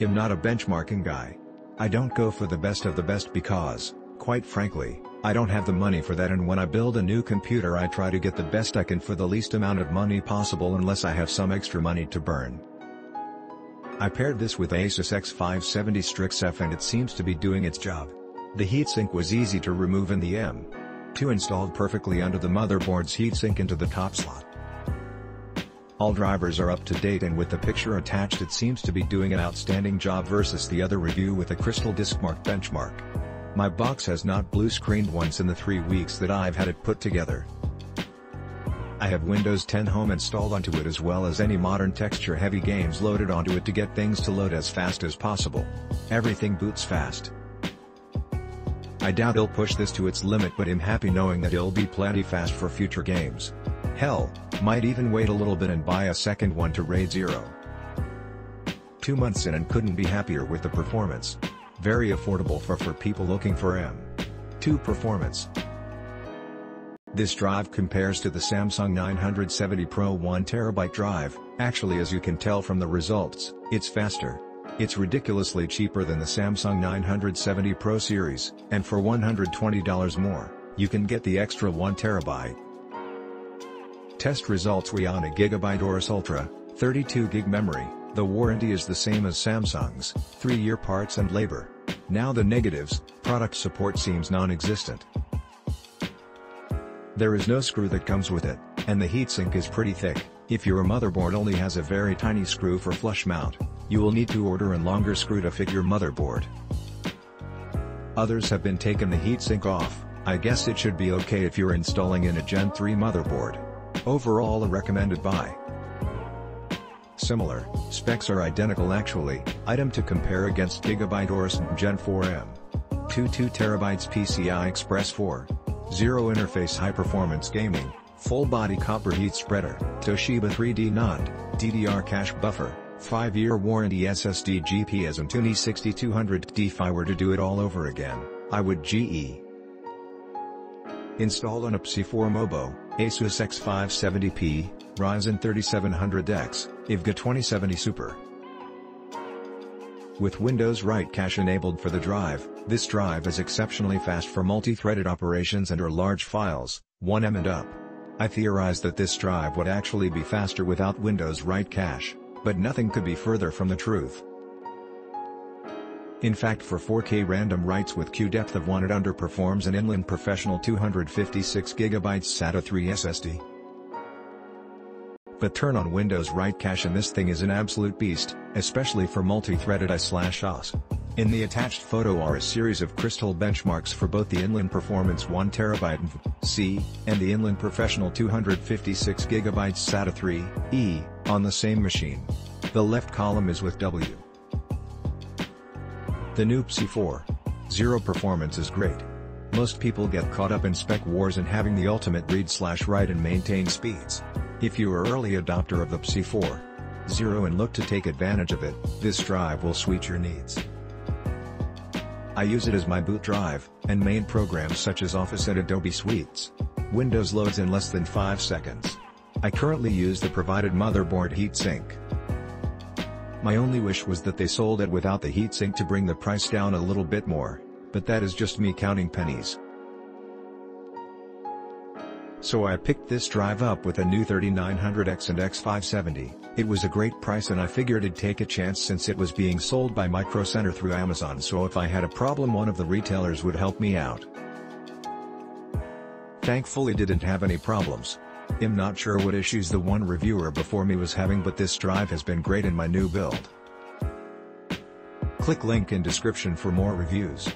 I'm not a benchmarking guy. I don't go for the best of the best because, quite frankly, I don't have the money for that, and when I build a new computer I try to get the best I can for the least amount of money possible unless I have some extra money to burn. I paired this with Asus X570 Strix F and it seems to be doing its job. The heatsink was easy to remove and the M.2 installed perfectly under the motherboard's heatsink into the top slot. All drivers are up to date and with the picture attached it seems to be doing an outstanding job versus the other review with a crystal disc mark benchmark. My box has not blue screened once in the 3 weeks that I've had it put together. I have Windows 10 Home installed onto it as well as any modern texture-heavy games loaded onto it to get things to load as fast as possible. Everything boots fast. I doubt it'll push this to its limit, but I'm happy knowing that it'll be plenty fast for future games. Hell, might even wait a little bit and buy a second one to RAID 0. 2 months in and couldn't be happier with the performance. Very affordable for people looking for M.2 performance. This drive compares to the Samsung 970 Pro 1TB drive. Actually, as you can tell from the results, it's faster. It's ridiculously cheaper than the Samsung 970 Pro series, and for $120 more, you can get the extra 1TB. Test results: on a GB Aorus Ultra, 32GB memory. The warranty is the same as Samsung's, 3-year parts and labor. Now the negatives: product support seems non-existent. There is no screw that comes with it, and the heatsink is pretty thick. If your motherboard only has a very tiny screw for flush mount, you will need to order a longer screw to fit your motherboard. Others have been taken the heatsink off. I guess it should be okay if you're installing in a Gen 3 motherboard. Overall a recommended buy. Similar, specs are identical actually. Item to compare against GB Aorus Gen 4 M.2 2TB PCI Express 4.0 interface high performance gaming, full body copper heat spreader, Toshiba 3D NAND, DDR cache buffer, 5-year warranty SSD GPS and Tuni 6200D. If I were to do it all over again, I would install an PC4 Mobo, Asus X570P, Ryzen 3700X, IVGA 2070 Super. With Windows Write Cache enabled for the drive, this drive is exceptionally fast for multi-threaded operations and/or large files, 1 MB and up. I theorized that this drive would actually be faster without Windows Write Cache, but nothing could be further from the truth. In fact, for 4K random writes with queue depth of 1 it underperforms an Inland Professional 256GB SATA 3 SSD. But turn on Windows Write Cache and this thing is an absolute beast, especially for multi-threaded I/OS. In the attached photo are a series of crystal benchmarks for both the Inland Performance 1TB C, and the Inland Professional 256GB SATA 3 E, on the same machine. The left column is with W. The new PC4.0 performance is great. Most people get caught up in spec wars and having the ultimate read/write and maintain speeds. If you are early adopter of the PC4.0 and look to take advantage of it, this drive will suit your needs. I use it as my boot drive, and main programs such as Office and Adobe Suites. Windows loads in less than 5 seconds. I currently use the provided motherboard heatsink. My only wish was that they sold it without the heatsink to bring the price down a little bit more, but that is just me counting pennies. So I picked this drive up with a new 3900X and X570. It was a great price and I figured I'd take a chance since it was being sold by Micro Center through Amazon, so if I had a problem one of the retailers would help me out. Thankfully didn't have any problems. I'm not sure what issues the one reviewer before me was having, but this drive has been great in my new build. Click link in description for more reviews.